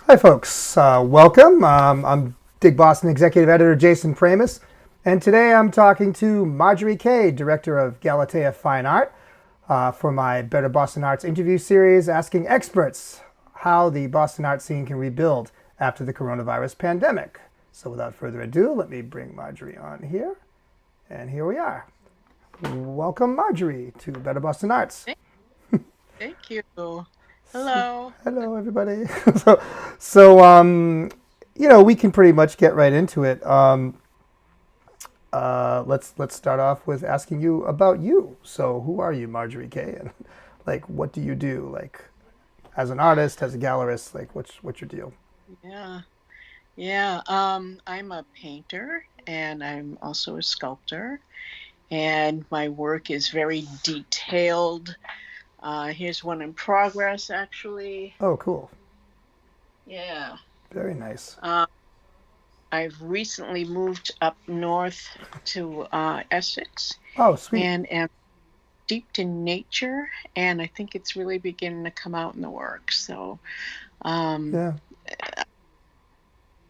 Hi, folks. Welcome. I'm DigBoston Executive Editor Jason Pramas, and today I'm talking to Marjorie Kaye, Director of Galatea Fine Art, for my Better Boston Arts interview series, asking experts how the Boston art scene can rebuild after the coronavirus pandemic. So without further ado, let me bring Marjorie on here, and here we are. Welcome, Marjorie, to Better Boston Arts. Thank you. Hello. Hello, everybody. so, so we can pretty much get right into it. Let's start off with asking you about you. So, who are you, Marjorie Kaye, and like, what do you do, like, as an artist, as a gallerist? Like, what's your deal? Yeah. Yeah. I'm a painter and I'm also a sculptor, and my work is very detailed. Here's one in progress, actually. Oh, cool. Yeah. Very nice. Uh, I've recently moved up north to Essex Oh, sweet. and am steeped in nature, and I think it's really beginning to come out in the work. So, um, Yeah.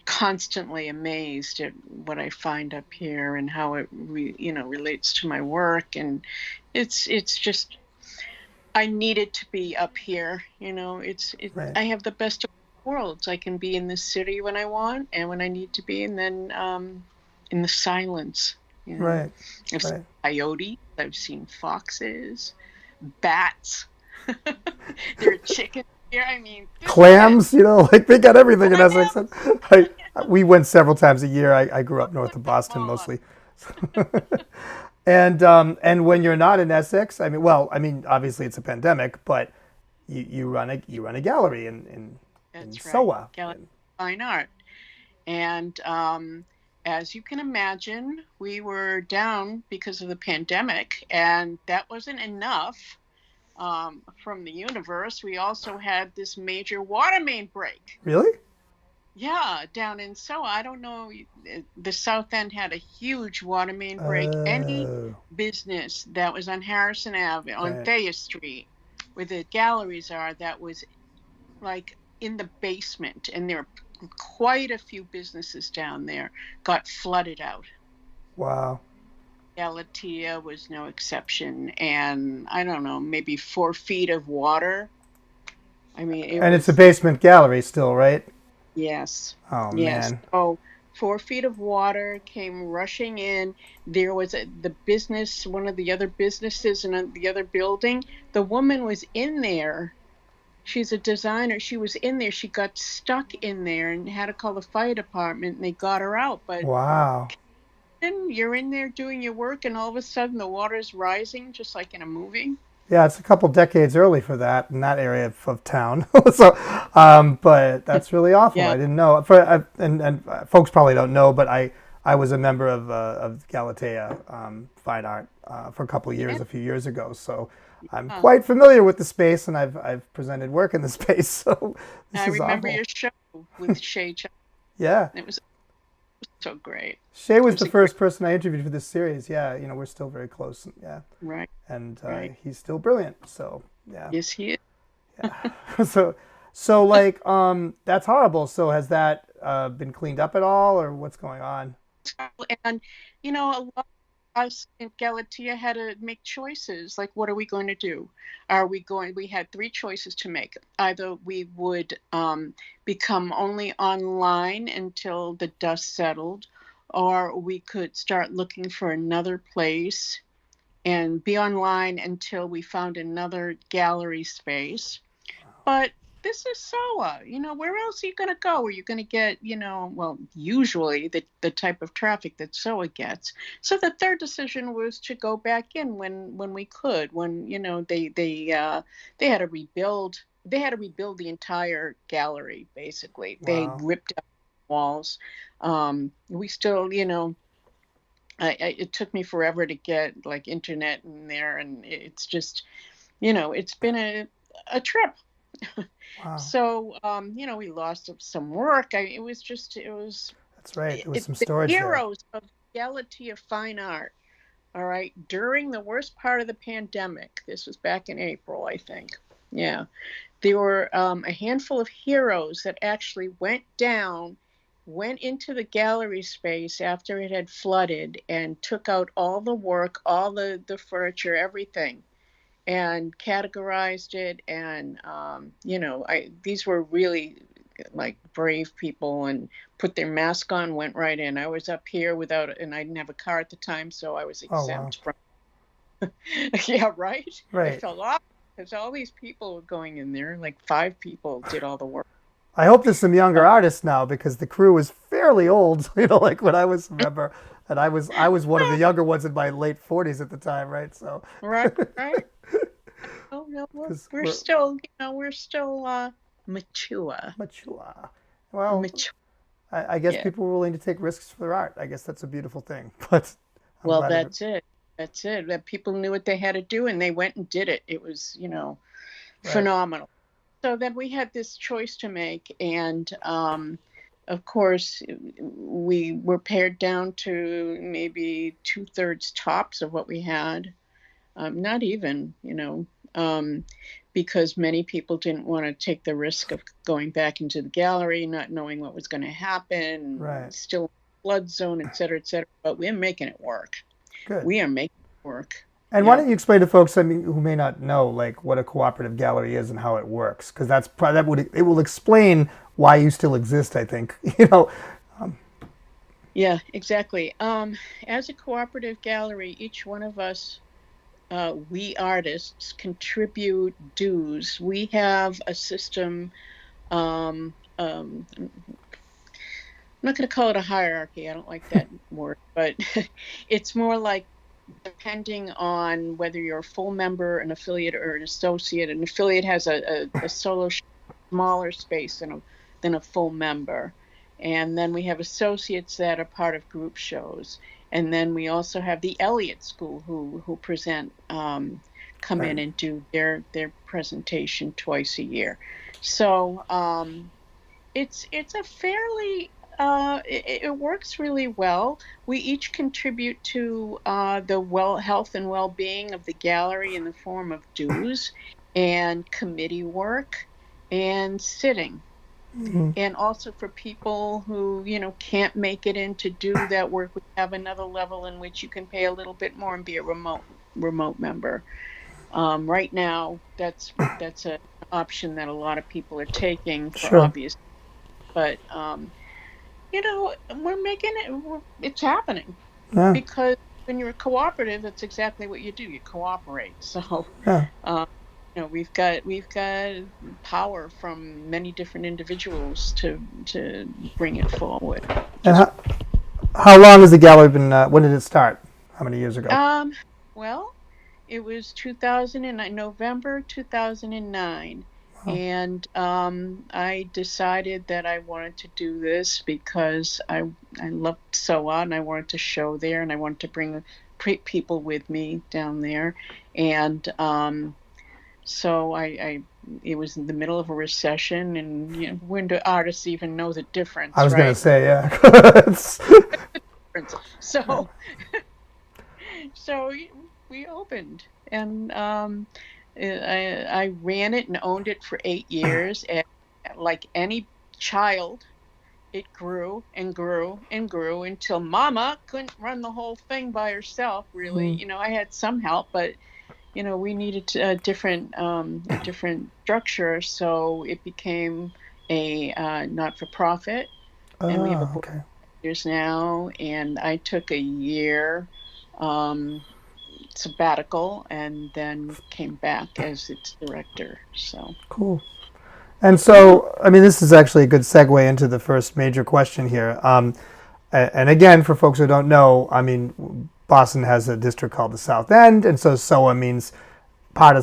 constantly amazed at what I find up here and how it relates to my work, and it's just I needed to be up here. Right. I have the best of worlds. I can be in the city when I want and when I need to be, and then in the silence. You know, Right. I've seen Right. coyotes, I've seen foxes, bats. There are chickens here. I mean, this is Clams, like they got everything in Essex. clams. I, we went several times a year. I grew up north Put of them Boston on. mostly. And when you're not in Essex, obviously it's a pandemic, but you run a gallery in That's right. SOA. Galatea Fine Art. And as you can imagine, we were down because of the pandemic, and that wasn't enough from the universe. We also had this major water main break. Really? Yeah, down in SoA. I don't know. The South End had a huge water main break. Any Oh, business that was on Harrison Ave, on right. Thayer Street, where the galleries are, that was like in the basement, and there are quite a few businesses down there got flooded out. Wow. Galatea was no exception, and I don't know, maybe 4 feet of water. I mean, it And it's a was basement gallery still, right? yes, Oh yes. man. So 4 feet of water came rushing in. There was the business, one of the other businesses in the other building. The woman was in there. She's a designer. She was in there. She got stuck in there and had to call the fire department, and they got her out. But Wow. then you're in there doing your work, and all of a sudden the water's rising, just like in a movie. Yeah, it's a couple decades early for that in that area of town. so, but that's really awful. Yeah. I didn't know. And folks probably don't know, but I was a member of Galatea Fine Art for a couple of Yeah. years, a few years ago. So I'm Huh. quite familiar with the space, and I've presented work in the space. So this I is remember awful. your show with Shay. Yeah, It was so great. Shay It was was the a great, first person I interviewed for this series. Yeah, we're still very close. Yeah, right, and right. he's still brilliant. So yeah. Yes, he is. Yeah. So like that's horrible. So has that been cleaned up at all, or what's going on? And a lot of us in Galatea had to make choices. Like, what are we going to do? We had three choices to make. Either we would become only online until the dust settled, or we could start looking for another place and be online until we found another gallery space. But this is SOA. Where else are you going to go? Are you going to get, well, usually the type of traffic that SOA gets. So the third decision was to go back in when we could, when, they had to rebuild. They had to rebuild the entire gallery, basically. They Wow. ripped out walls. We still, it took me forever to get like internet in there, and it's just, it's been a trip. Wow. So, we lost some work. It was That's right. There was some the storage there. heroes of Galatea Fine Art. All right, during the worst part of the pandemic, this was back in April, I think. Yeah, there were a handful of heroes that actually went into the gallery space after it had flooded and took out all the work, all the furniture, everything, and categorized it. And these were really like brave people, and put their mask on, went right in. I was up here without, and I didn't have a car at the time, so I was Oh, wow. exempt from. Yeah, right. I Right. felt off because all these people were going in there. Like 5 people did all the work. I hope there's some younger Uh, artists now because the crew was fairly old, like when I was a member, and I was one of the younger ones in my late 40s at the time, right? So, right, right. Oh no, we're because we're we're still, we're still mature, mature. Well, mature. I guess Yeah. people were willing to take risks for their art. I guess that's a beautiful thing. But I'm Well, glad of it. that's it. That's it. That people knew what they had to do, and they went and did it. It was, Right. phenomenal. So then we had this choice to make, and of course, we were pared down to maybe 2/3 tops of what we had. Not even, because many people didn't want to take the risk of going back into the gallery, not knowing what was going to happen, Right. still flood zone, et cetera, et cetera. But we're making it work. Good. We are making it work. And why Yeah. don't you explain to folks, I mean, who may not know, like what a cooperative gallery is and how it works? Because that would it will explain why you still exist. I think, Yeah, exactly. As a cooperative gallery, each one of us, we artists, contribute dues. We have a system. I'm not going to call it a hierarchy. I don't like that word, but it's more like, depending on whether you're a full member, an affiliate, or an associate. An affiliate has a solo smaller space than a full member. And then we have associates that are part of group shows. And then we also have the Elliott School who present, come right. in and do their presentation twice a year. So it's a fairly, it works really well. We each contribute to the health and well-being of the gallery in the form of dues and committee work and sitting. And also for people who, can't make it in to do that work, we have another level in which you can pay a little bit more and be a remote member. Right now, that's an option that a lot of people are taking for Sure. obvious, but we're making it. It's happening Yeah. because when you're a cooperative, that's exactly what you do. You cooperate. So, Yeah. um, we've got power from many different individuals to bring it forward. And Just how long has the gallery been? When did it start? How many years ago? um, well, it was 2009, November 2009. Oh, And I decided that I wanted to do this because I loved SOA and I wanted to show there and I wanted to bring people with me down there. And so I it was in the middle of a recession, and when do artists even know the I difference, was gonna right? say, yeah. So so we opened, and I ran it and owned it for 8 years. And like any child, it grew and grew and grew until Mama couldn't run the whole thing by herself. Really, I had some help, but we needed a different structure, so it became a not-for-profit, and we have a Oh, board okay. of directors now. And I took a year um, sabbatical and then came back as its director. So Cool. And yeah. so, I mean, this is actually a good segue into the first major question here. And again, for folks who don't know, I mean, Boston has a district called the South End, and so SOA means part of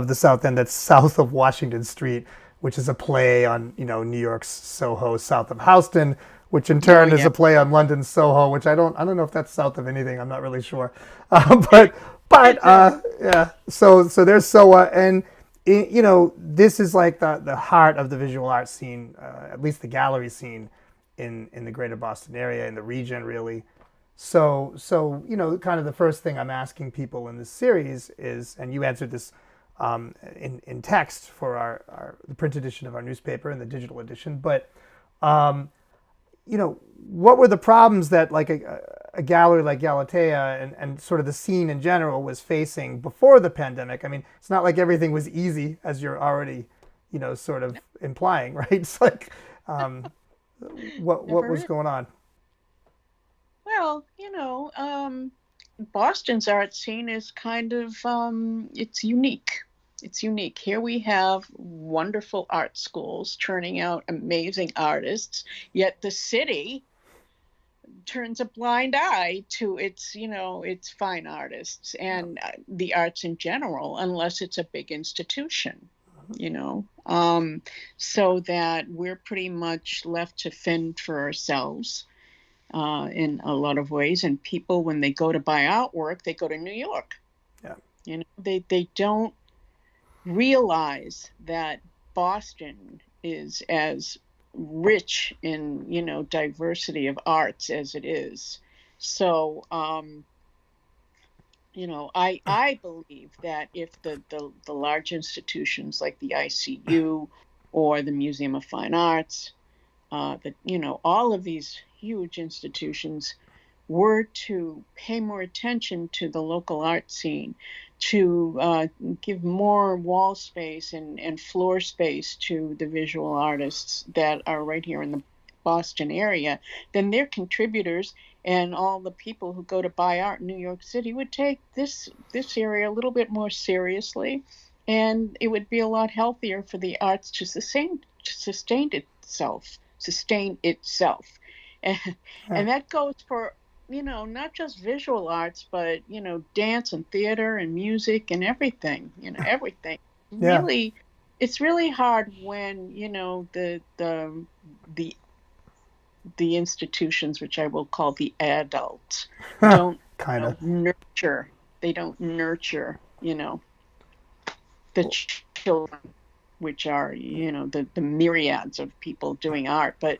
the South End that's south of Washington Street, which is a play on New York's Soho, south of Houston, which in Oh turn is yeah. a play on London's Soho, which I don't know if that's south of anything. I'm not really sure, but yeah. So there's SOA, and this is like the heart of the visual art scene, at least the gallery scene in the greater Boston area, in the region, really. So kind of the first thing I'm asking people in this series is, and you answered this in text for the print edition of our newspaper and the digital edition. But um, what were the problems that like a gallery like Galatea and sort of the scene in general was facing before the pandemic? I mean, it's not like everything was easy, as you're already, sort of implying, right? It's like, um, what Never was is. going on? Well, Boston's art scene is kind of it's unique. It's unique. Here we have wonderful art schools turning out amazing artists, yet the city turns a blind eye to its fine artists Yeah. and the arts in general, unless it's a big institution, you know. Um, so that we're pretty much left to fend for ourselves in a lot of ways. And people, when they go to buy artwork, they go to New York. Yeah. They don't realize that Boston is as rich in diversity of arts as it is. So I believe that if the large institutions like the ICU or the Museum of Fine Arts, that all of these huge institutions were to pay more attention to the local art scene, to give more wall space and floor space to the visual artists that are right here in the Boston area, then their contributors and all the people who go to buy art in New York City would take this area a little bit more seriously, and it would be a lot healthier for the arts to sustain itself. And, Yeah. and that goes for not just visual arts, but dance and theater and music and everything. Everything. Yeah. Really, it's really hard when the the institutions, which I will call the adults, don't Kind of. nurture. They don't nurture. The children, which are the myriads of people doing art. But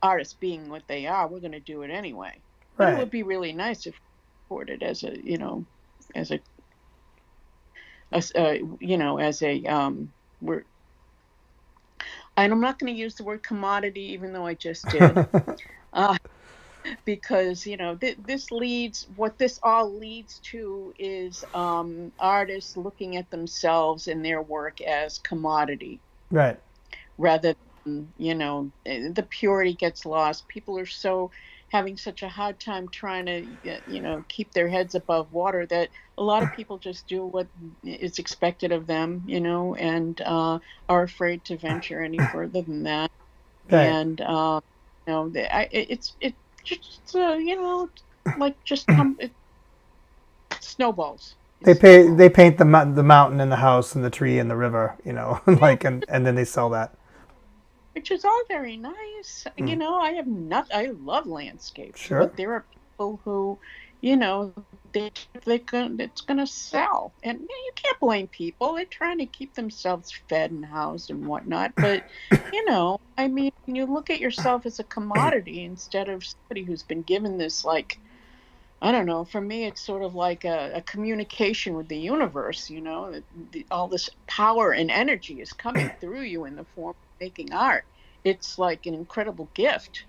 artists being what they are, we're going to do it anyway. But it Right. would be really nice if we supported as a as a, as a we're and I'm not going to use the word commodity, even though I just did. uh, because what this all leads to is artists looking at themselves and their work as commodity Right. rather than the purity gets lost. People are so having such a hard time trying to keep their heads above water that a lot of people just do what is expected of them, and are afraid to venture any further than that. Right. And it just like just come it snowballs. It They snowballs, paint the mountain and the house and the tree and the river, yeah, like and then they sell that. which is all very nice. Hmm. I love landscapes, Sure. but there are people who, you know, it's gonna sell, and you can't blame people. They're trying to keep themselves fed and housed and whatnot. But I mean, you look at yourself as a commodity instead of somebody who's been given this, like, I don't know. For me, it's sort of like a communication with the universe. All this power and energy is coming through you in the form of making art. It's like an incredible gift,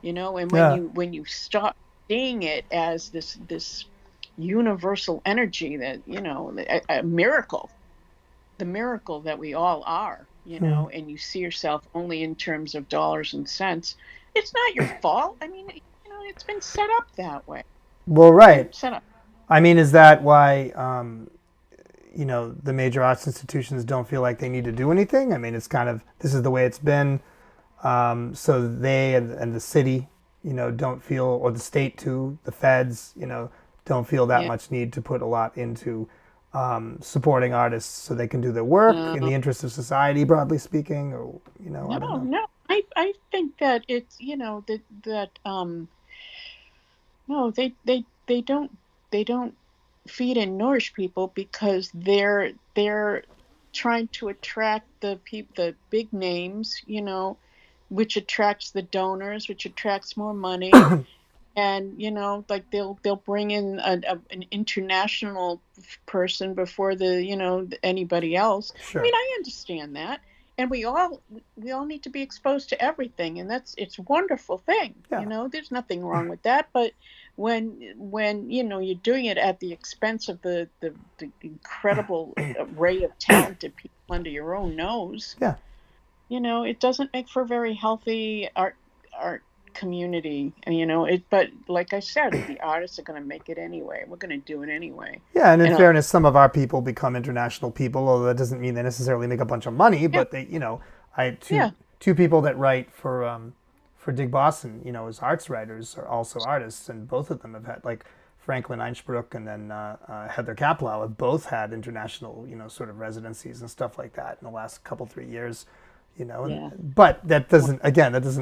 And when Yeah. you stop seeing it as this universal energy that a miracle, the miracle that we all are, Hmm. and you see yourself only in terms of dollars and cents, it's not your fault. I mean, it's been set up that way. Well, It's been right. set up. I mean, is that why the major arts institutions don't feel like they need to do anything? I mean, it's kind of this is the way it's been. So they and the city, don't feel, or the state too, the feds, don't feel that Yeah. much need to put a lot into supporting artists so they can do their work in No, the interest of society, broadly speaking, or I no, don't know. no. I think that it's, that no, they don't feed and nourish people because they're trying to attract the big names, which attracts the donors, which attracts more money. And like they'll bring in an international person before anybody else. I Sure. mean, I understand that, and we all need to be exposed to everything, and it's a wonderful thing. Yeah. There's nothing wrong with that. But when you're doing it at the expense of the incredible array of talented people under your own nose, Yeah. it doesn't make for a very healthy art community. And, but like I said, the artists are going to make it anyway. We're going to do it anyway. Yeah, and in And fairness, some of our people become international people, although that doesn't mean they necessarily make a bunch of money. yeah, But they, I yeah. two people that write for DigBoston, as arts writers are also artists, and both of them have had like Franklin Einspruch and then Heather Kaplow have both had international, sort of residencies and stuff like that in the last couple 3 years. Yeah. But that doesn't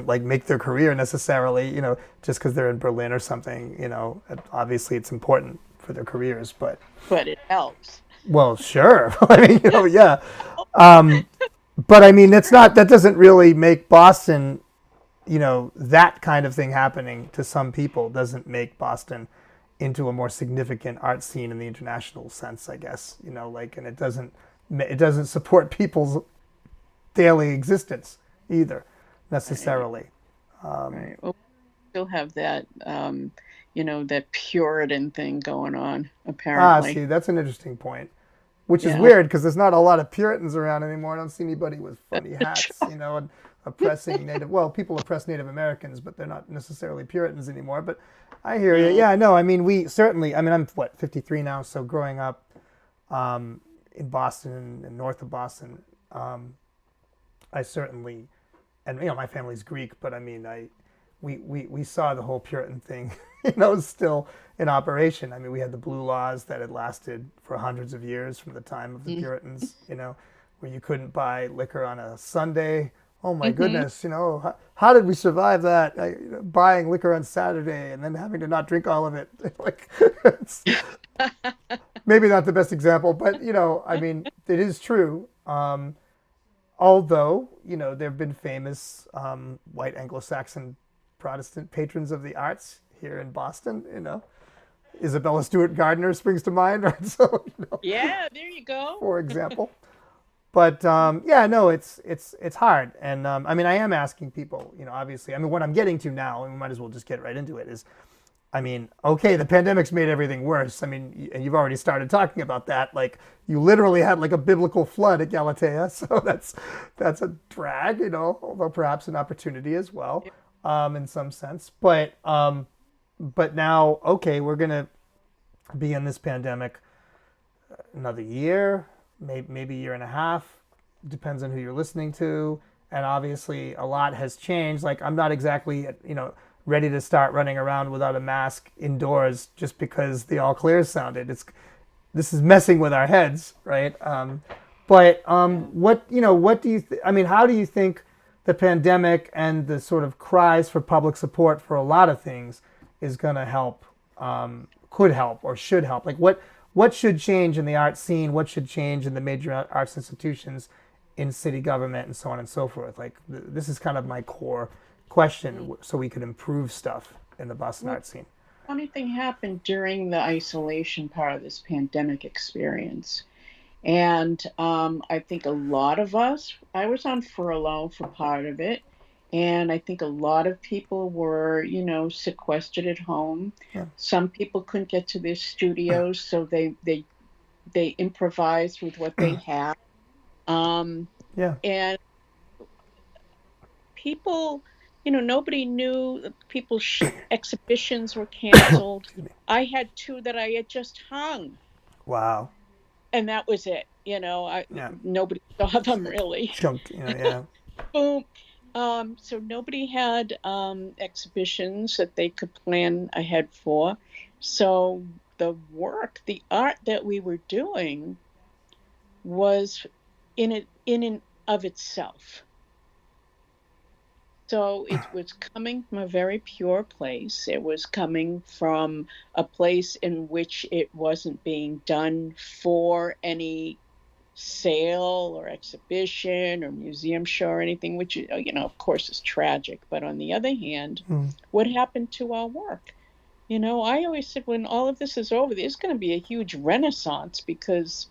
like make their career necessarily, just because they're in Berlin or something. Obviously it's important for their careers, but But it helps. well, sure. I mean, yeah. But I mean, that doesn't really make Boston, that kind of thing happening to some people doesn't make Boston into a more significant art scene in the international sense, I guess. And it doesn't support people's daily existence either, Right. necessarily. Right. Well, we still have that, that Puritan thing going on, See, apparently. that's an interesting point, which is Yeah. weird because there's not a lot of Puritans around anymore. I don't see anybody with funny hats, and oppressing Native. Well, people oppress Native Americans, but they're not necessarily Puritans anymore. But I hear you. No. Yeah, no. I mean, we certainly. I mean, I'm 53 now, so growing up in Boston and north of Boston, I certainly, and my family's Greek, but I mean, we saw the whole Puritan thing, still in operation. I mean, we had the blue laws that had lasted for hundreds of years from the time of the Puritans, where you couldn't buy liquor on a Sunday. Oh my Mm-hmm. goodness, how did we survive that? Buying liquor on Saturday and then having to not drink all of it. Like, it's maybe not the best example, but I mean, it is true. Although, there have been famous white Anglo-Saxon Protestant patrons of the arts here in Boston. Isabella Stewart Gardner springs to mind, right? So, Yeah, there you go. for example. But yeah, no, it's hard, and I mean, I am asking people, obviously. I mean, what I'm getting to now, and we might as well just get right into it, is I mean, okay, the pandemic's made everything worse. I mean, and you've already started talking about that. Like, you literally had like a biblical flood at Galatea, so that's a drag, although perhaps an opportunity as well, in some sense. But now, okay, we're gonna be in this pandemic another year, maybe a year and a half, depends on who you're listening to. And obviously, a lot has changed. Like, I'm not exactly, ready to start running around without a mask indoors just because the all clears sounded. This is messing with our heads, right? What do you? I mean, how do you think the pandemic and the sort of cries for public support for a lot of things is going to help? Could help or should help? Like, what should change in the art scene? What should change in the major arts institutions, in city government, and so on and so forth? Like, this is kind of my core question, so we could improve stuff in the Boston Well, art scene. funny thing happened during the isolation part of this pandemic experience. And I think a lot of us, I was on furlough for part of it. And I think a lot of people were, sequestered at home. Yeah, Some people couldn't get to their studios, so they improvised with what they had. Um, yeah. and people, nobody knew that people's exhibitions were canceled. Excuse me. I had two that I had just hung, Wow. and that was it. Yeah. Nobody saw them really. Chunk. Yeah. Boom. So nobody had exhibitions that they could plan ahead for. So the art that we were doing was in and of itself. So it was coming from a very pure place. It was coming from a place in which it wasn't being done for any sale or exhibition or museum show or anything, which, of course, is tragic. But on the other hand, Mm. what happened to our work? I always said when all of this is over, there's going to be a huge renaissance because,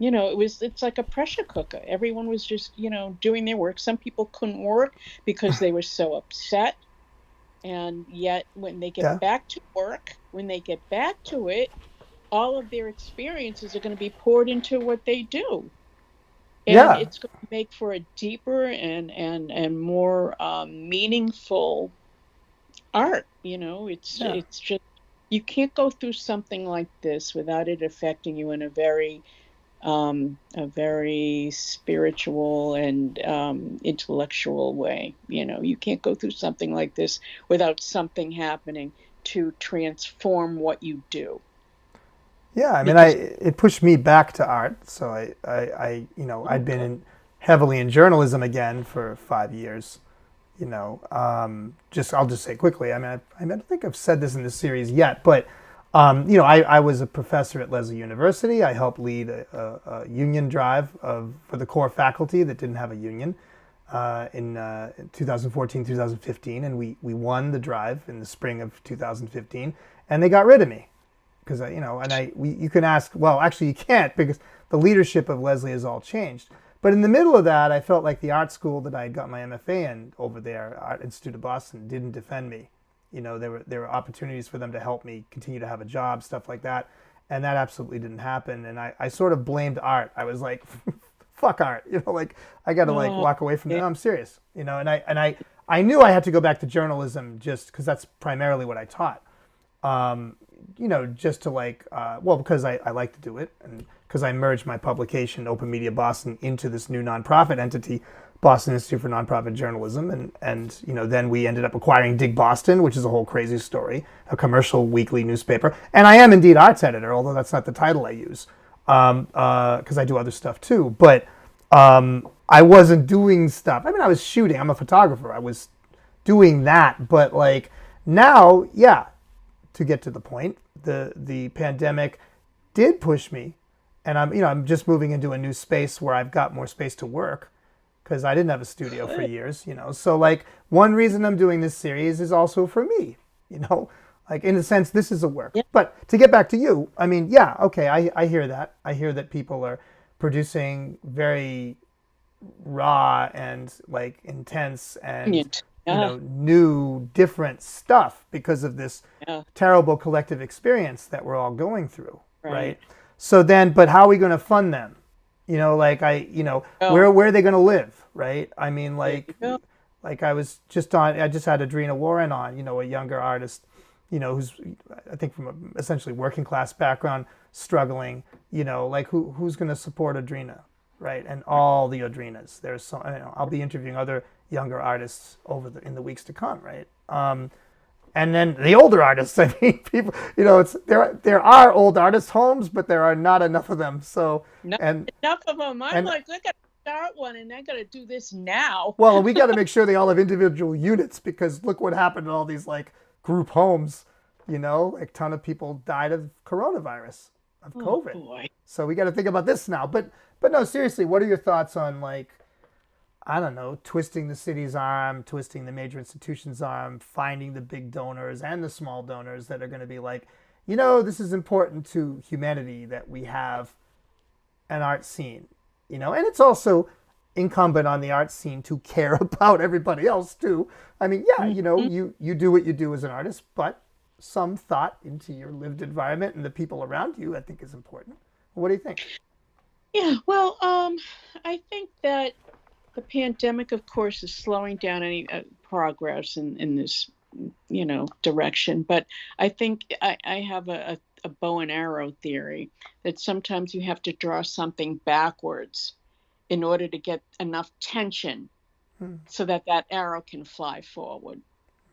it's like a pressure cooker. Everyone was just, doing their work. Some people couldn't work because they were so upset. And yet, when they get Yeah. back to work, when they get back to it, all of their experiences are going to be poured into what they do. And Yeah. it's going to make for a deeper and more meaningful art. Yeah. It's just you can't go through something like this without it affecting you in a very spiritual and intellectual way. You can't go through something like this without something happening to transform what you do. Yeah, I mean, Because it pushed me back to art. So oh I'd been god, heavily in journalism again for 5 years. Just I'll just say quickly. I don't think I've said this in this series yet, but I was a professor at Lesley University. I helped lead a union drive for the core faculty that didn't have a union in 2014, 2015, and we won the drive in the spring of 2015, and they got rid of me because you can ask, well, actually you can't because the leadership of Lesley has all changed. But in the middle of that, I felt like the art school that I got my MFA in over there, Art Institute of Boston, didn't defend me. There were opportunities for them to help me continue to have a job, stuff like that, and that absolutely didn't happen. And I sort of blamed art. I was like, fuck art, like I got to like oh walk away from that. yeah, No, I'm serious, and I knew I had to go back to journalism just because that's primarily what I taught. Just to because I like to do it and because I merged my publication, Open Media Boston, into this new nonprofit entity, Boston Institute for Nonprofit Journalism, and then we ended up acquiring DigBoston, which is a whole crazy story, a commercial weekly newspaper, and I am indeed arts editor, although that's not the title I use, because I do other stuff too, but I wasn't doing stuff. I mean, I was shooting. I'm a photographer. I was doing that, but like now, yeah, to get to the point, the pandemic did push me, and I'm just moving into a new space where I've got more space to work because I didn't have a studio for good. years. So like one reason I'm doing this series is also for me, you know, like in a sense this is a work. Yeah, But to get back to you, I mean, yeah, okay, I hear that. I hear that people are producing very raw and like intense and yeah, new different stuff because of this yeah, terrible collective experience that we're all going through, right. right? So then, but how are we going to fund them? Like Oh, where are they going to live, right? I mean, there you go. like I just had Adrena Warren on, a younger artist, who's I think from a essentially working class background, struggling, like who's going to support Adrena, right? And all the Adrenas. There's so I'll be interviewing other younger artists in the weeks to come, right? And then the older artists. I mean, people, it's there are old artist homes, but there are not enough of them. So Not and enough of them. I'm and like, I got to start one, and I got to do this now. well, we got to make sure they all have individual units because look what happened in all these like group homes. Like a ton of people died of coronavirus, of Oh COVID. boy. So we got to think about this now. But no, seriously, what are your thoughts on like I don't know, twisting the city's arm, twisting the major institutions' arm, finding the big donors and the small donors that are going to be like, this is important to humanity that we have an art scene, and it's also incumbent on the art scene to care about everybody else too. I mean, yeah, Mhm. you do what you do as an artist, but some thought into your lived environment and the people around you, I think, is important. What do you think? Yeah. Well, I think that the pandemic, of course, is slowing down any progress in this, direction. But I think I have a bow and arrow theory that sometimes you have to draw something backwards in order to get enough tension Hmm. so that that arrow can fly forward.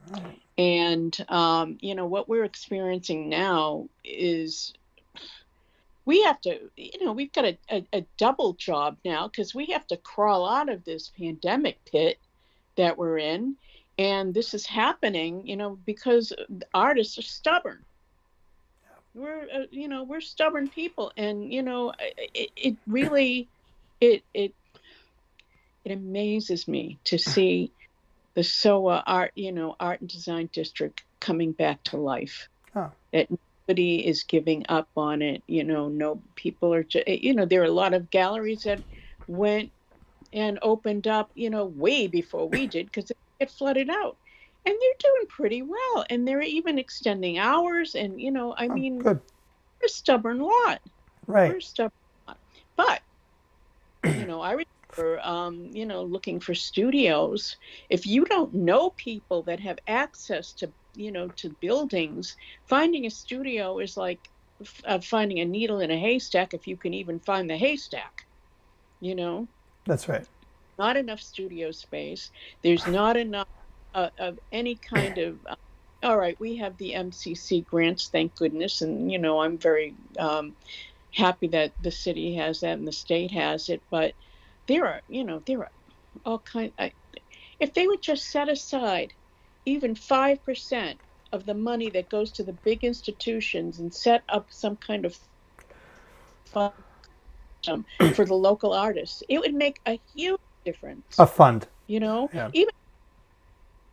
Right. And what we're experiencing now is we have to, we've got a double job now because we have to crawl out of this pandemic pit that we're in. And this is happening, because artists are stubborn. We're stubborn people. And, it really, it it amazes me to see the SOA art, art and design district coming back to life. Oh, that nobody is giving up on it. No people are, there are a lot of galleries that went and opened up, way before we did because they get flooded out. And they're doing pretty well. And they're even extending hours. And, I oh, mean, good. we're a stubborn lot. We're Right. a stubborn lot. But, I remember, looking for studios. If you don't know people that have access to buildings, finding a studio is like finding a needle in a haystack if you can even find the haystack, you know? That's right. Not enough studio space. There's not enough of any kind of. All right, we have the MCC grants, thank goodness, and I'm very happy that the city has that and the state has it. But there are all kind. If they would just set aside even 5% of the money that goes to the big institutions and set up some kind of fund for the local artists, it would make a huge difference. A fund. Yeah. Even,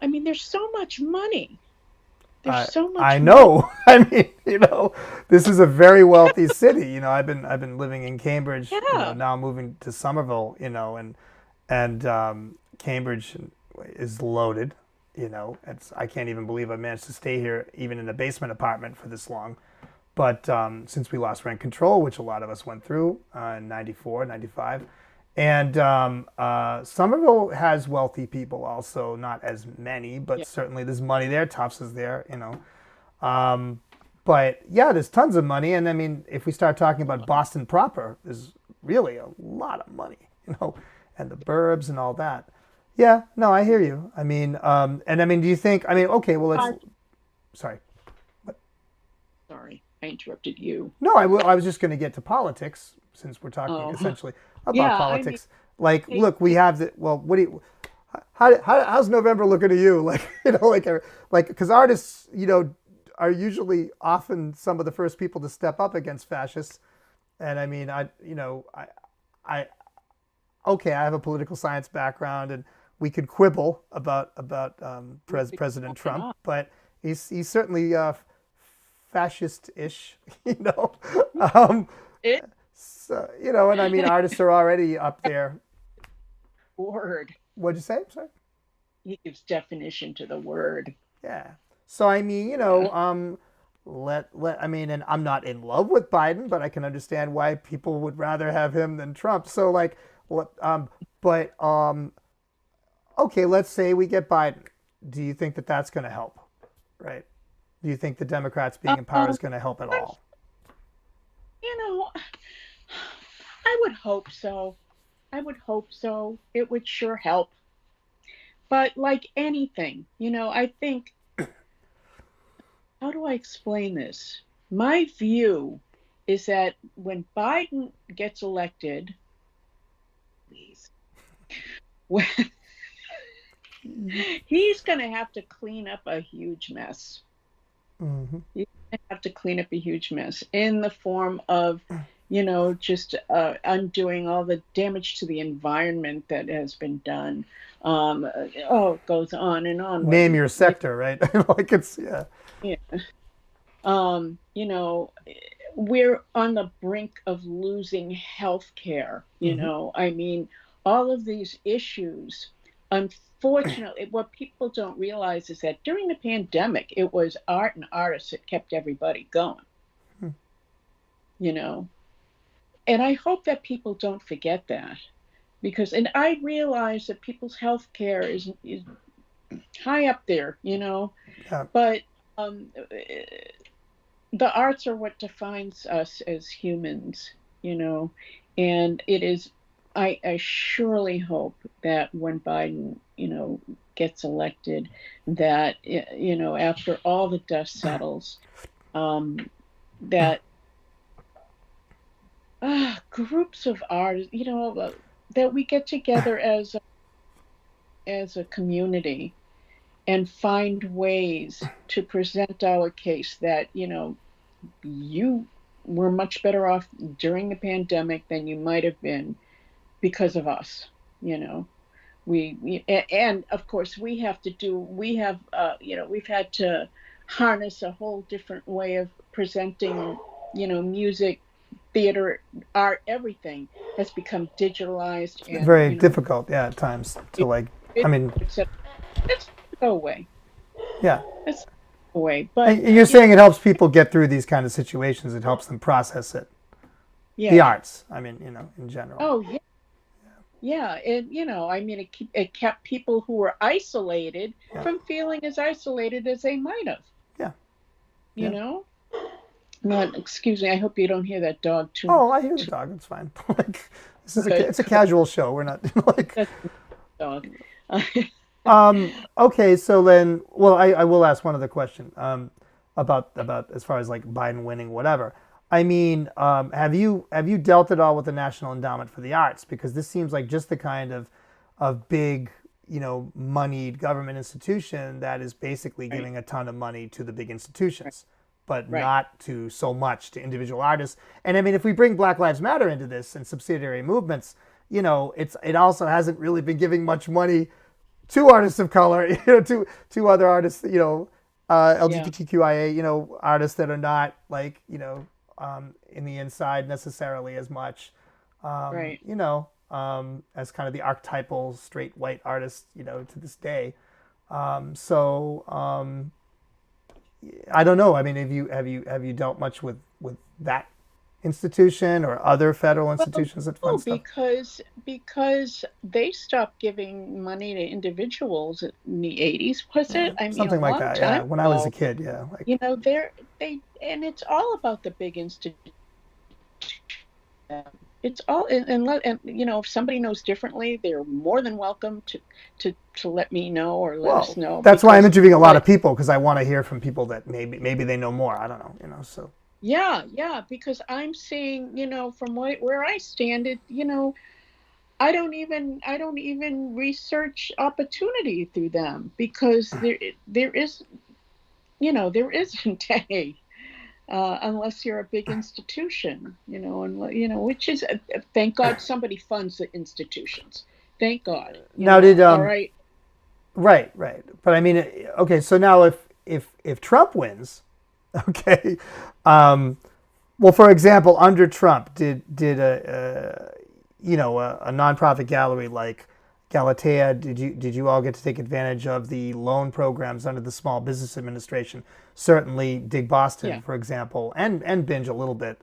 I mean, there's so much money. There's I so I much money. know. I mean, this is a very wealthy city. I've been living in Cambridge. Yeah. Now I'm moving to Somerville. And Cambridge is loaded. I can't even believe I managed to stay here, even in a basement apartment, for this long. But since we lost rent control, which a lot of us went through in '94, '95, and Somerville has wealthy people also, not as many, but Yeah. certainly there's money there. Tufts is there. But yeah, there's tons of money. And I mean, if we start talking about Boston proper, there's really a lot of money, and the burbs and all that. Yeah, no, I hear you. I mean, and I mean, do you think, I mean, okay, well, let's, Uh, sorry. Sorry, I interrupted you. No, I was just going to get to politics since we're talking Oh, essentially about yeah. I mean, politics. Like, hey, look, we have the, well, what do you, how's November looking to you? Like, because artists, are usually often some of the first people to step up against fascists. And I mean, I, okay, I have a political science background, and we could quibble about President on and Trump, on. but he's certainly fascist-ish, you know. Um, It so, and I mean, artists are already up there. word. What'd you say? Sorry. He gives definition to the word. Yeah. So I mean, Yeah. I mean, and I'm not in love with Biden, but I can understand why people would rather have him than Trump. So like, but okay, let's say we get Biden. Do you think that that's going to help? Right? Do you think the Democrats being in power Um, is going to help at I, all? you know, I would hope so. I would hope so. It would sure help. But like anything, I think, how do I explain this? My view is that when Biden gets elected, please, when, he's going to have to clean up a huge mess. Mm-hmm. He's going to have to clean up a huge mess in the form of, just undoing all the damage to the environment that has been done. It goes on and on. Name your sector, right? Like it's yeah. Yeah. Um, you know, we're on the brink of losing health care. Mm-hmm. I mean, all of these issues, unfortunately, what people don't realize is that during the pandemic, it was art and artists that kept everybody going, you know. And I hope that people don't forget that because, and I realize that people's health care is high up there, Yeah. but the arts are what defines us as humans, and it is. I surely hope that when Biden, gets elected, that after all the dust settles, that groups of artists, that we get together as a community and find ways to present our case that you were much better off during the pandemic than you might have been because of us. You know, and of course we have we've had to harness a whole different way of presenting, music, theater, art, everything has become digitalized, and Very difficult, yeah, at times to it, like. I it mean, that's go away. yeah. That's go away. But And you're saying it helps people get through these kind of situations. It helps them process it. The yeah. arts, I mean, in general. Oh yeah. Yeah, and I mean, it kept people who were isolated Yeah, from feeling as isolated as they might have. yeah, You yeah. know. Not, excuse me. I hope you don't hear that dog too. Oh, I hear the dog. It's fine. Like, this is Good. it's a casual show. We're not like. That's the dog. Okay, so then, well, I will ask one other question. About as far as like Biden winning, whatever. I mean, have you dealt at all with the National Endowment for the Arts? Because this seems like just the kind of big, moneyed government institution that is basically Right. giving a ton of money to the big institutions, but Right. not to so much to individual artists. And I mean, if we bring Black Lives Matter into this and subsidiary movements, it also hasn't really been giving much money to artists of color, to other artists, Yeah. LGBTQIA, artists that are not like, in the inside necessarily as much, Right. as kind of the archetypal straight white artist, to this day. So I don't know. I mean, have you dealt much with that institution or other federal Well, institutions that no, fund stuff? because they stopped giving money to individuals in the 80s, was Yeah, it? I mean, a something like long that. time Yeah, when I was a ago. kid. Yeah, like They and it's all about the big institutions. It's all and if somebody knows differently, they're more than welcome to let me know or let us well, know, that's why I'm because interviewing a lot but of people because I want to hear from people that maybe they know more. I don't know. So yeah, because I'm seeing, from where I stand, I don't even research opportunity through them, because there isn't any, unless you're a big institution, and which is, thank God somebody funds the institutions. Thank God, now did all right. right, right. But I mean, okay. So now if Trump wins, okay. Um, well, for example, under Trump, did a nonprofit gallery like Galatea, did you all get to take advantage of the loan programs under the Small Business Administration? Certainly, DigBoston, Yeah, for example, and Binge a little bit.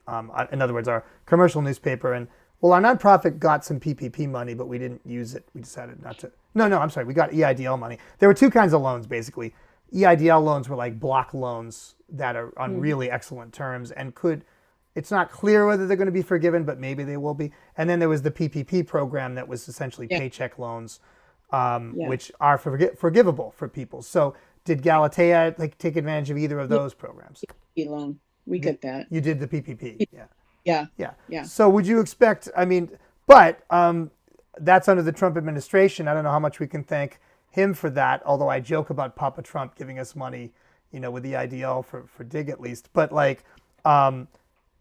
In other words, our commercial newspaper, and well, our nonprofit got some PPP money, but we didn't use it. We decided not to. No, no, I'm sorry. We got EIDL money. There were two kinds of loans basically. EIDL loans were like block loans that are on hmm, really excellent terms and could, it's not clear whether they're going to be forgiven, but maybe they will be. And then there was the PPP program that was essentially yeah, paycheck loans, yeah. which are forgivable for people. So did Galatea like take advantage of either of Yeah, those programs? loan. We The, get that. you did the PPP, yeah, Yeah, yeah. yeah. So would you expect? I mean, but that's under the Trump administration. I don't know how much we can thank him for that. Although I joke about Papa Trump giving us money, with the IDL for Dig at least. But like, um,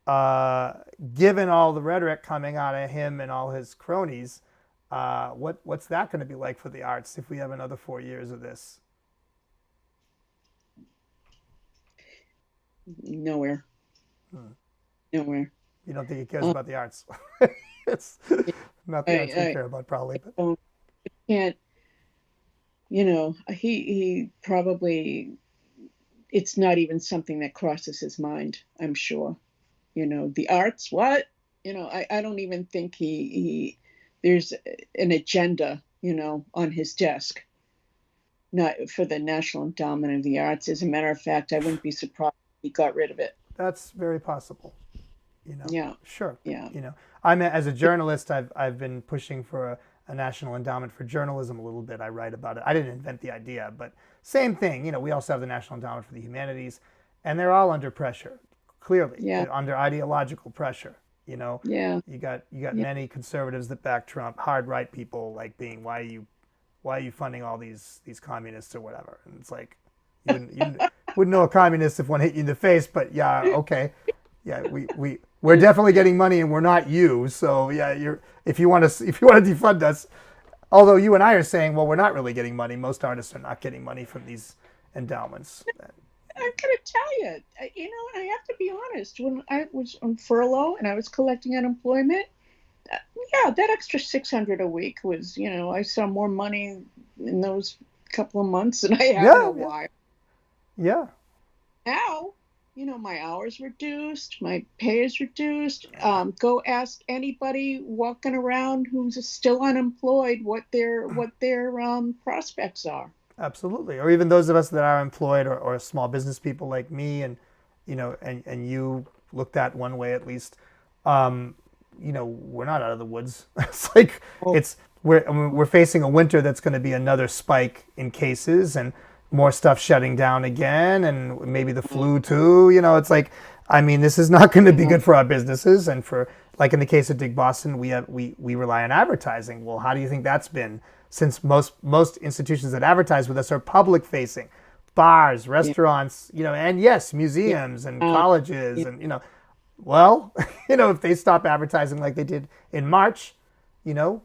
uh, given all the rhetoric coming out of him and all his cronies, what's that going to be like for the arts if we have another 4 years of this? Nowhere, Hmm. nowhere. You don't think he cares Um, about the arts? It's not the arts we I care about, probably. But don't, can't. He probably, it's not even something that crosses his mind, I'm sure. The arts, what? I don't even think there's an agenda, on his desk, not for the National Endowment of the Arts. As a matter of fact, I wouldn't be surprised if he got rid of it. that's very possible. You know, Yeah, sure. yeah, You know, I'm as a journalist, I've been pushing for a national endowment for journalism a little bit. I write about it. I didn't invent the idea, but same thing. We also have the National Endowment for the Humanities, and they're all under pressure. Clearly, yeah, they're under ideological pressure. yeah, You got yeah. many conservatives that back Trump, hard right people like being why are you funding all these communists or whatever? And it's like you wouldn't know a communist if one hit you in the face, but yeah, okay, yeah, we're definitely getting money and we're not you. So yeah, if you want to defund us, although you and I are saying, well, we're not really getting money. Most artists are not getting money from these endowments. I'm gonna tell you, I have to be honest. When I was on furlough and I was collecting unemployment, uh, yeah, that extra 600 a week was, I saw more money in those couple of months than I have in a Yeah, yeah, while. yeah. Now, my hours reduced, my pay is reduced. Go ask anybody walking around who's still unemployed what their prospects are. Absolutely. Or even those of us that are employed or small business people like me and and you looked at one way at least. Um, we're not out of the woods. It's like Oh, it's I mean, we're facing a winter that's going to be another spike in cases and more stuff shutting down again and maybe the flu too. It's like I mean, this is not going to be yeah, good for our businesses and for like in the case of DigBoston, we rely on advertising. Well, how do you think that's been since most institutions that advertise with us are public facing, bars, yeah, restaurants, and yes, yeah, museums and uh, colleges yeah, and well, if they stop advertising like they did in March, you know,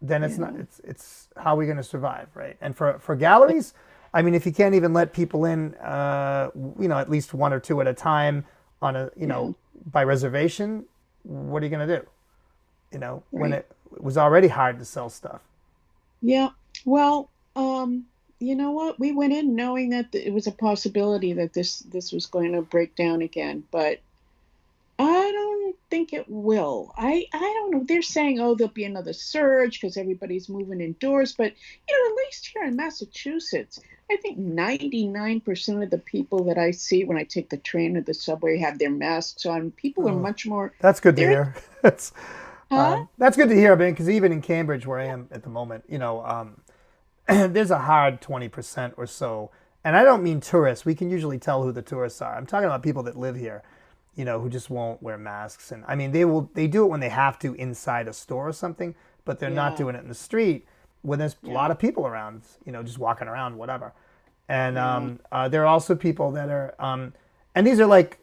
then it's not yeah. it's how are we going to survive, right? And for galleries, I mean, if you can't even let people in, at least one or two at a time on a Yeah, by reservation, what are you going to do? When right. it was already hard to sell stuff. Yeah. Well, you know what? We went in knowing that it was a possibility that this was going to break down again, but I don't think it will. I don't know. They're saying, oh, there'll be another surge because everybody's moving indoors, but at least here in Massachusetts, I think 99% of the people that I see when I take the train or the subway have their masks on. People are Oh, much more that's good to they're hear. That's huh? that's good to hear, man. Because even in Cambridge, where I am at the moment, there's a hard 20% or so, and I don't mean tourists. We can usually tell who the tourists are. I'm talking about people that live here, who just won't wear masks. And I mean, they do it when they have to inside a store or something, but they're not Yeah, doing it in the street when there's a yeah, lot of people around, just walking around, whatever. And yeah, there are also people that are, and these are like,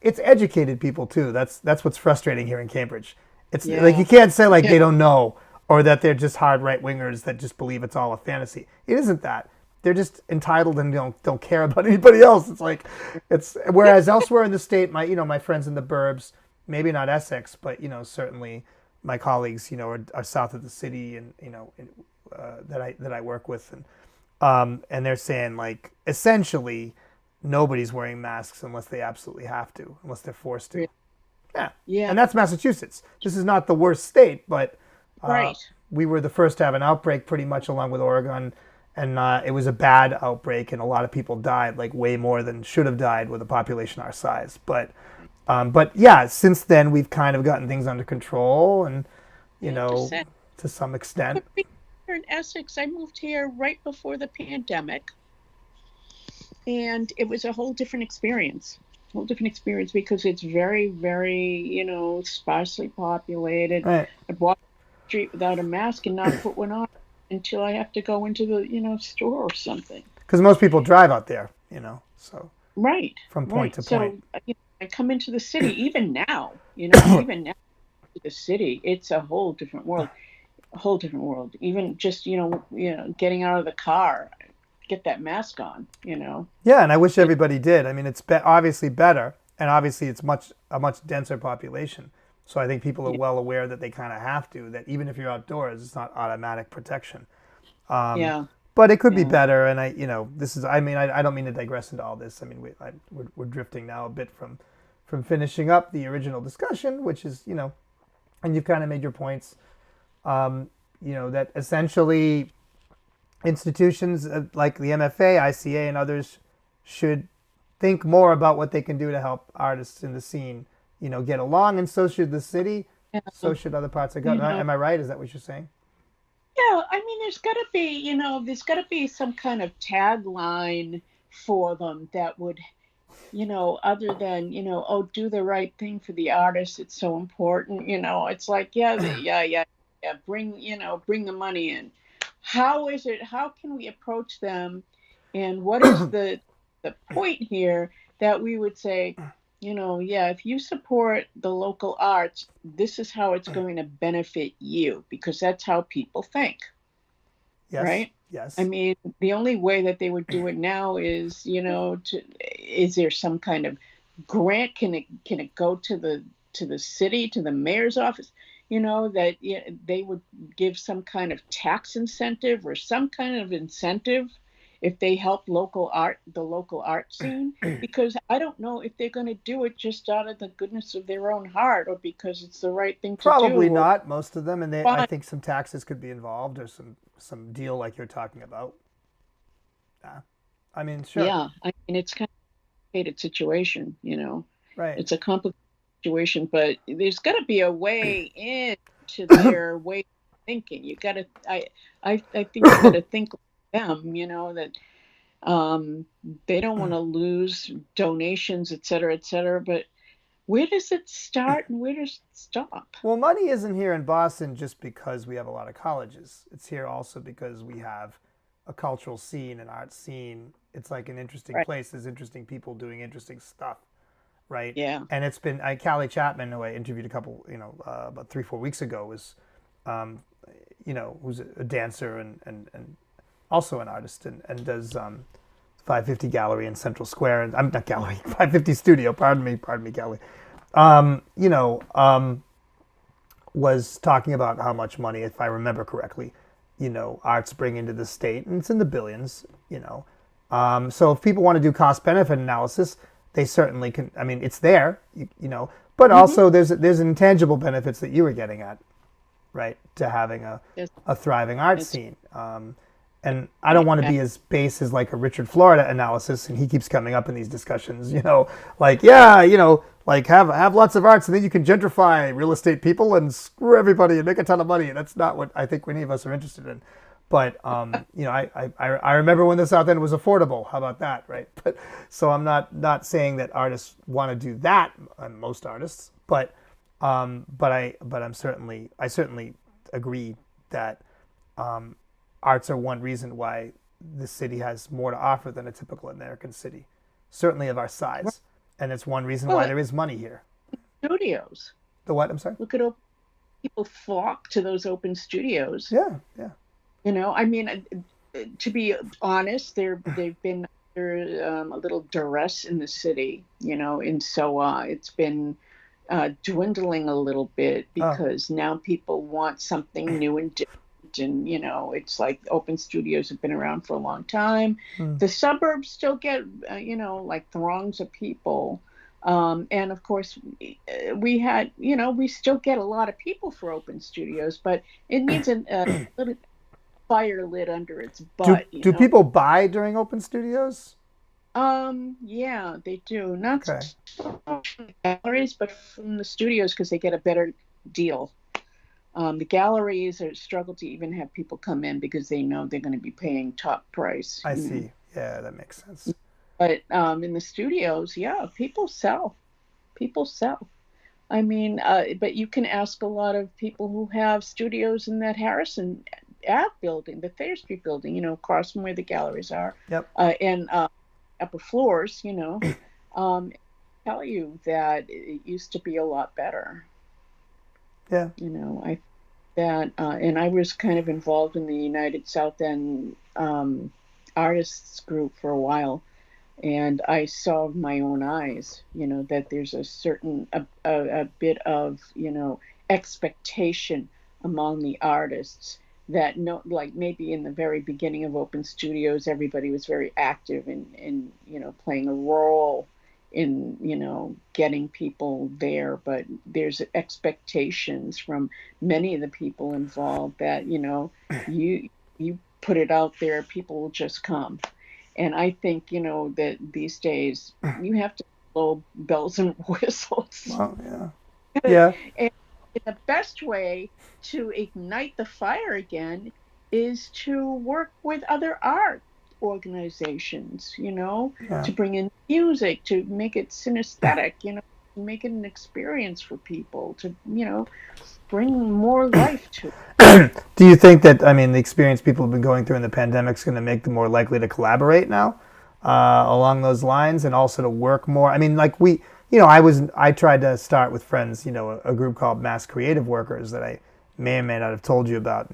it's educated people too. That's what's frustrating here in Cambridge. It's like yeah, you can't say like yeah, they don't know or that they're just hard right wingers that just believe it's all a fantasy. It isn't that. They're just entitled and don't care about anybody else. It's like it's whereas elsewhere in the state, my friends in the burbs, maybe not Essex, but certainly my colleagues, are south of the city and that I work with and they're saying like essentially nobody's wearing masks unless they absolutely have to, unless they're forced to. Yeah, yeah, and that's Massachusetts. This is not the worst state, but uh, right. we were the first to have an outbreak, pretty much along with Oregon, and it was a bad outbreak, and a lot of people died, like way more than should have died with a population our size. But yeah, since then we've kind of gotten things under control, and you I have to know, say, to some extent. here in Essex, I moved here right before the pandemic, and it was a whole different experience. Whole different experience because it's very, very, sparsely populated. Right. I walk the street without a mask and not put one on until I have to go into the, store or something. Because most people drive out there, so Right, from point right. to point. So I come into the city even now, even now to the city, it's a whole different world, a whole different world. Even just getting out of the car, get that mask on. Yeah, and I wish It, everybody did. I mean, it's obviously better, and obviously it's a much denser population. So I think people are yeah, well aware that they kind of have to. That even if you're outdoors, it's not automatic protection. yeah, But it could be yeah, better. And this is. I mean, I don't mean to digress into all this. I mean, we're drifting now a bit from finishing up the original discussion, which is and you've kind of made your points. That essentially institutions like the MFA, ICA, and others should think more about what they can do to help artists in the scene, get along, and so should the city. yeah. So should other parts of You government. know, Am I right? Is that what you're saying? yeah. I mean, there's got to be some kind of tagline for them that would, other than, oh, do the right thing for the artist. It's so important. It's like, yeah, yeah, yeah, yeah. Bring the money in. How is it? How can we approach them? And what is the point here that we would say, yeah, if you support the local arts, this is how it's going to benefit you because that's how people think. Yes. right? I Yes. mean, the only way that they would do it now is, is there some kind of grant? Can it go to the city, to the mayor's office? That they would give some kind of tax incentive or some kind of incentive if they help the local art scene. Because I don't know if they're going to do it just out of the goodness of their own heart or because it's the right thing to do Probably or not most of them, and I fun. think some taxes could be involved or some deal like you're talking about. Yeah. I mean, sure. Yeah, I mean, it's kind of a complicated situation, Right. It's a complicated situation, but there's got to be a way in to their way of thinking. You got to, I think you got to think like them, that um, they don't want to lose donations, et cetera. But where does it start and where does it stop? Well, money isn't here in Boston just because we have a lot of colleges. It's here also because we have a cultural scene, an art scene. It's like an interesting Right. place. There's interesting people doing interesting stuff, right? Yeah. And it's been Callie Chapman, who I interviewed a couple, about 3 4 weeks ago, was, um, who's a dancer and also an artist and does 550 Gallery in Central Square, and I'm not Gallery, 550 Studio. Pardon me, Callie. Um, you know, um, was talking about how much money, if I remember correctly, arts bring into the state, and it's in the billions. So if people want to do cost benefit analysis, they certainly can. I mean, it's there, but Hmm. also there's intangible benefits that you were getting at, right, to having Yes, a thriving art that's scene. And I don't right. want to be as base as like a Richard Florida analysis, and he keeps coming up in these discussions, like yeah, like have lots of arts, and then you can gentrify real estate people and screw everybody and make a ton of money. That's not what I think any of us are interested in. But I remember when the South End was affordable. How about that, right? But so I'm not saying that artists want to do that, most artists, but I certainly agree that arts are one reason why this city has more to offer than a typical American city, certainly of our Right. size, and it's one reason why Well, there is money here. studios. The what? I'm sorry. Look at people flock to those open studios. Yeah, yeah, I mean, to be honest, they've been under a little duress in the city, and so it's been dwindling a little bit oh, because now people want something new and different. And it's like open studios have been around for a long time. hmm. The suburbs still get like throngs of people. And of course, we still get a lot of people for open studios, but it needs a little fire lit under its do butt, do people buy during open studios? Yeah, they do. Not Okay, so much from the galleries, but from the studios because they get a better deal. The galleries are struggle to even have people come in because they know they're going to be paying top price, I see. Yeah, that makes sense. But in the studios, yeah, people sell. People sell. I mean, but you can ask a lot of people who have studios in that Harrison Ave building, the Thayer Street building, across from where the galleries are, Yep. and upper floors, um, tell you that it used to be a lot better. Yeah. I that, and I was kind of involved in the United South End artists group for a while, and I saw with my own eyes, that there's a certain a bit of expectation among the artists that no, like maybe in the very beginning of open studios, everybody was very active in playing a role in getting people there, but there's expectations from many of the people involved that you put it out there, people will just come. And I think, that these days you have to blow bells and whistles. Well, yeah. Yeah. And the best way to ignite the fire again is to work with other art organizations, Yeah. to bring in music, to make it synesthetic, to make it an experience for people, to, bring more life to it. Do you think that, I mean, the experience people have been going through in the pandemic is going to make them more likely to collaborate now, along those lines, and also to work more? I mean, like I tried to start with friends, a group called Mass Creative Workers that I may or may not have told you about,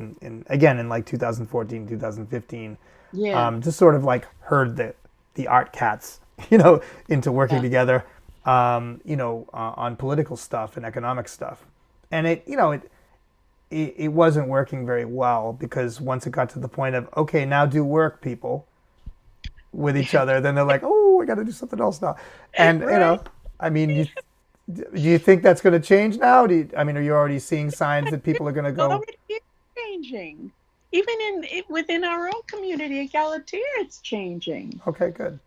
again in like 2014, 2015, Yeah. just sort of like herd the art cats, into working Yeah. together, on political stuff and economic stuff, and it wasn't working very well because once it got to the point of okay, now do work, people, with each other, then they're like, oh, I got to do something else now, and Right. I mean, do you think that's going to change now? I mean, are you already seeing signs that people are going to go? Already is changing. Even within our own community at Galatea, it's changing. Okay, good.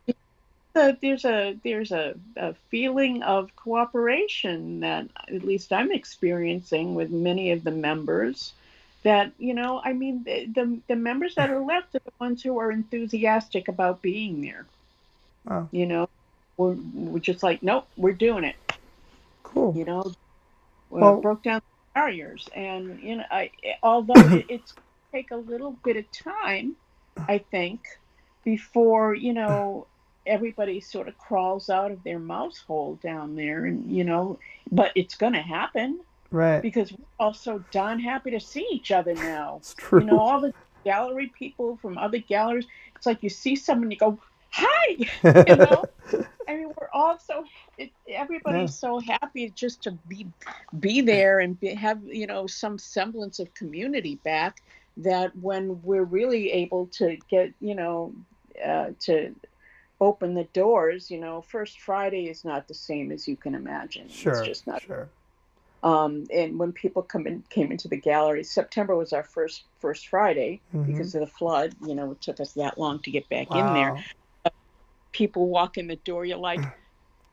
There's a feeling of cooperation that at least I'm experiencing with many of the members. That I mean, the members that are left are the ones who are enthusiastic about being there. Oh, You know, we're just like, nope, we're doing it. cool. You know, Well, broke down the barriers, and although it's going to take a little bit of time, I think, before everybody sort of crawls out of their mouse hole down there, and but it's going to happen right. because we're all so darn happy to see each other now. It's true. All the gallery people from other galleries. It's like you see someone, you go, "Hi," you Yeah. know. I mean, we're all everybody's so happy just to be there and have some semblance of community back. That when we're really able to get to open the doors, first Friday is not the same as you can imagine. It's Sure. just not. Sure. And when people came into the gallery, September was our first Friday Hmm. because of the flood. It took us that long to get back in there. Wow. People walk in the door, you're like,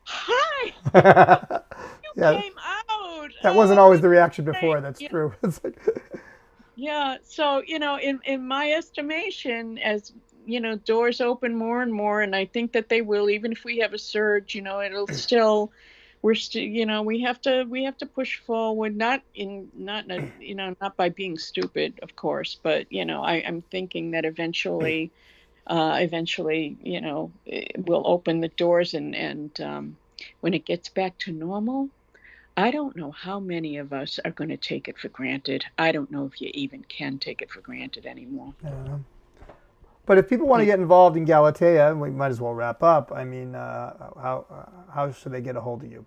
"Hi, you Yeah, came out! that wasn't Oh, always that's the reaction great!" before. That's Yeah, true. It's like, yeah. So in my estimation, as doors open more and more, and I think that they will, even if we have a surge, it'll still. We're still, we have to push forward, not by being stupid, of course, but I'm thinking that eventually, we'll open the doors, and when it gets back to normal, I don't know how many of us are going to take it for granted. I don't know if you even can take it for granted anymore. I don't know. But if people want to Yeah. get involved in Galatea, we might as well wrap up. I mean, how should they get a hold of you?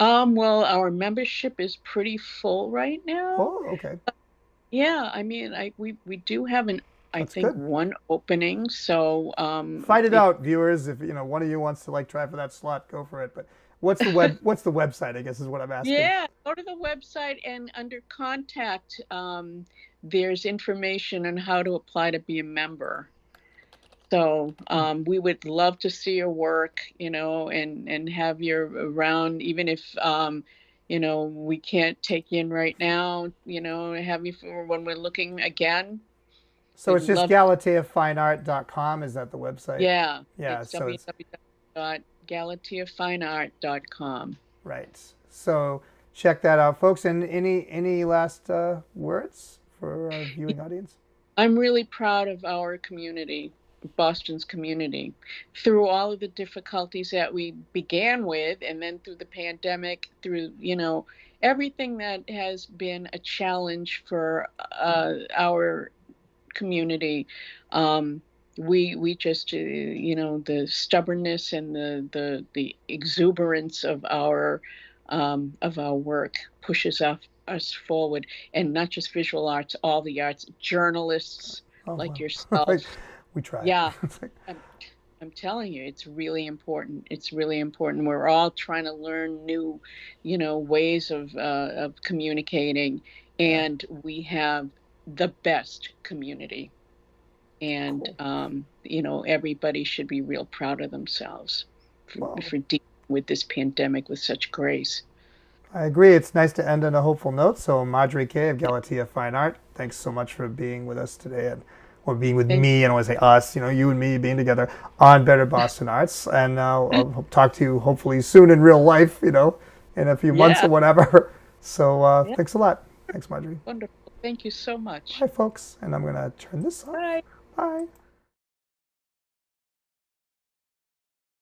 Well, our membership is pretty full right now. Oh, okay. Yeah, I mean, we do have I That's think good. one opening. So, Fight it if out, viewers. If one of you wants to like try for that slot, go for it. But what's the website? I guess is what I'm asking. Yeah, go to the website, and under contact, there's information on how to apply to be a member. So we would love to see your work, and have you around, even if we can't take you in right now, have you for when we're looking again. So We'd it's just love. GalateaFineArt.com. Is that the website? Yeah, Yeah. it's So it's www.galateafineart.com. right. So check that out, folks. And any last words for our viewing audience? I'm really proud of our community, Boston's community, through all of the difficulties that we began with, and then through the pandemic, through, everything that has been a challenge for our community. Um, we just, the stubbornness and the exuberance of our work pushes us forward, and not just visual arts, all the arts, journalists Oh like well, yourself. we try. Yeah, It's like, I'm, I'm telling you, it's really important. It's really important. We're all trying to learn new, ways of communicating, yeah, and we have the best community. And cool. everybody should be real proud of themselves Well, for dealing with this pandemic with such grace. I agree. It's nice to end on a hopeful note. So, Marjorie Kaye of Galatea Fine Art, thanks so much for being with us today, or being with Thank me. I don't want to say us. You and me being together on Better Boston Arts. And I'll talk to you hopefully soon in real life. In a few months Yeah, or whatever. So, yeah, thanks a lot. Thanks, Marjorie. wonderful. Thank you so much. Bye, folks. And I'm gonna turn this off. Bye. Bye.